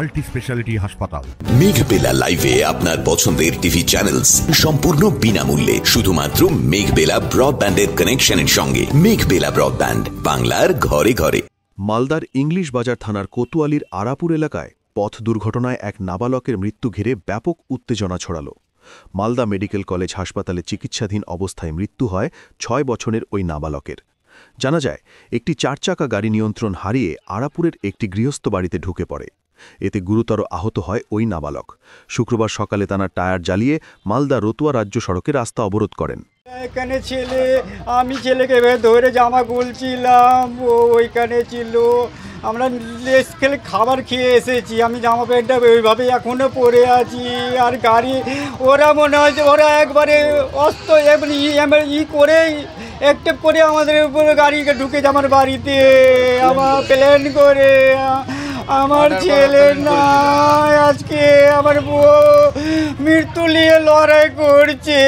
Multi specialty হাসপাতাল। মেঘবেলা লাইভে আপনার পছন্দের টিভি চ্যানেলস সম্পূর্ণ বিনামূল্যে, শুধুমাত্র মেঘবেলা ব্রডব্যান্ডের কানেকশনের সঙ্গে। মেঘবেলা ব্রডব্যান্ড, বাংলার ঘরে ঘরে। মালদার ইংলিশ বাজার থানার কোতোয়ালির আরাপুর এলাকায় পথ দুর্ঘটনায় এক নাবালকের মৃত্যু ঘিরে ব্যাপক উত্তেজনা ছড়াল। মালদা মেডিকেল কলেজ হাসপাতালে চিকিৎসাধীন অবস্থায় মৃত্যু হয় 6 বছরের ওই নাবালকের। জানা যায়, একটি 4 চাকা গাড়ি নিয়ন্ত্রণ হারিয়ে আরাপুরের একটি গৃহস্থ বাড়িতে ঢুকে পড়ে। এতে গুরুতর আহত হয় ওই নাবালক। শুক্রবার সকালে তার টায়ার জ্বালিয়ে মালদা রতুয়া রাজ্য সড়কে রাস্তা অবরোধ করেন। এখানে আমি ছেলেকে ধরে জামা খুলছিলাম, ও ওইখানে ছিল। আমরা খেলে খাবার খেয়ে এসেছি, আমি জামা প্যান্টটা ওইভাবে এখনও পরে আছি। আর গাড়ি ওরা মনে হয় ওরা একবারে অস্ত করেই একটা করে আমাদের উপরে গাড়িকে ঢুকেছে আমার বাড়িতে, আমার প্ল্যান করে। আমার ছেলে নাই, আজকে আমার বউ মৃত্যু নিয়ে লড়াই করছে।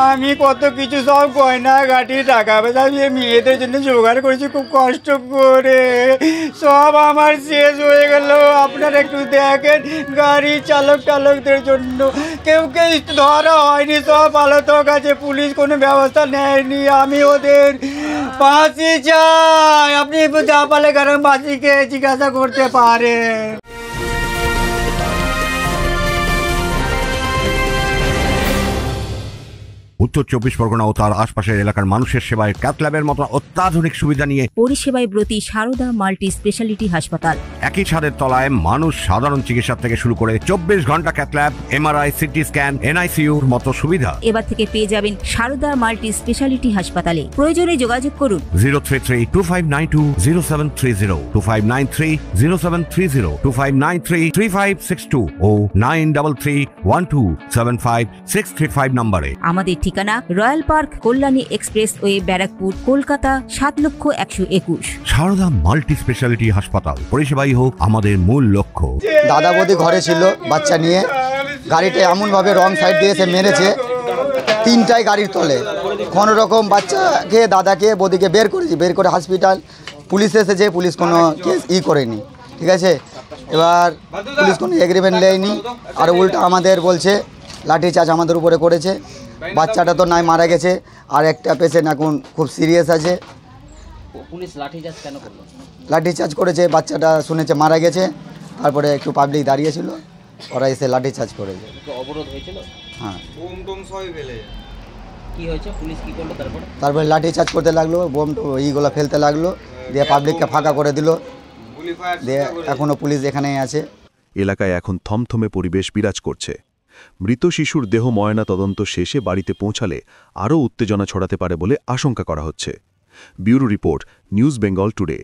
আমি কত কিছু সব গয়না গাটি টাকা পয়সা মেয়েদের জন্য জোগাড় করেছি খুব কষ্ট করে, সব আমার শেষ হয়ে গেল। আপনারা একটু দেখেন, গাড়ি চালকদের জন্য কেউ ধরা হয়নি, সব আলোচক আছে, পুলিশ কোনো ব্যবস্থা নেয়নি। আমি ওদের ফাঁসি চাই, আপনি যা পালে কারণ ফাঁসিকে জিজ্ঞাসা করতে পারেন। উত্তর 24 পরগনা ও তার আশপাশের এলাকার মানুষের সেবায় ক্যাথ ল্যাবের মতো অত্যাধুনিক সুবিধা নিয়ে পরিষেবায় ব্রতী সারদা মাল্টি স্পেশালিটি হাসপাতাল। একই ছাদের তলায় মানুষ সাধারণ চিকিৎসা থেকে শুরু করে 24 ঘন্টা cath lab, MRI, CT scan, এনআইসিইউর মতো সুবিধা এবার থেকে পেয়ে যাবেন সারদা মাল্টি স্পেশালিটি হাসপাতালে। প্রয়োজনে যোগাযোগ করুন 033-2592-0730, 2593-0730, 2593-3562 ও 9331275635 নম্বরে। আমাদের ঠিকানা royal park, Kalyani expressway, Barrackpore, Kolkata 7,121। Sarada multi specialty হাসপাতাল, পরিষেবাই হোক আমাদের মূল লক্ষ্য। দাদা বৌদি ঘরে ছিল বাচ্চা নিয়ে, গাড়িটা এমনভাবে রং সাইড দিয়ে এসে মেরেছে, 3টাই গাড়ির তলে। কোনো রকম বাচ্চাকে, দাদাকে, বৌদিকে বের করেছি, বের করে হসপিটাল পুলিশ এসেছে, পুলিশ কোনো কেস করেনি, ঠিক আছে। এবার পুলিশ কোনো এগ্রিমেন্ট নেয়নি, আর উল্টা আমাদের বলছে লাঠিচার্জ আমাদের উপরে করেছে। বাচ্চাটা তো নাই, মারা গেছে, আর একটা পেশেন্ট এখন খুব সিরিয়াস আছে। পুলিশ লাঠিচার্জ কেন করলো? লাঠিচার্জ করেছে, বাচ্চাটা শুনেছে মারা গেছে, তারপরে একটু পাবলিক দাঁড়িয়েছিল, ওরা এসে লাঠিচার্জ করেছে। অবরোধ হয়েছিল? হ্যাঁ। কি হয়েছে, পুলিশ কি করলো তারপরে লাঠিচার্জ করতে লাগলো, বোম এইগুলো ফেলতে লাগলো, দিয়ে পাবলিককে ফাঁকা করে দিল, দিয়ে এখনও পুলিশ এখানেই আছে। এলাকায় এখন থমথমে পরিবেশ বিরাজ করছে। মৃত শিশুর দেহ ময়না তদন্ত শেষে বাড়িতে পৌঁছালে আরও উত্তেজনা ছড়াতে পারে বলে আশঙ্কা করা হচ্ছে। Bureau report, news Bengal today.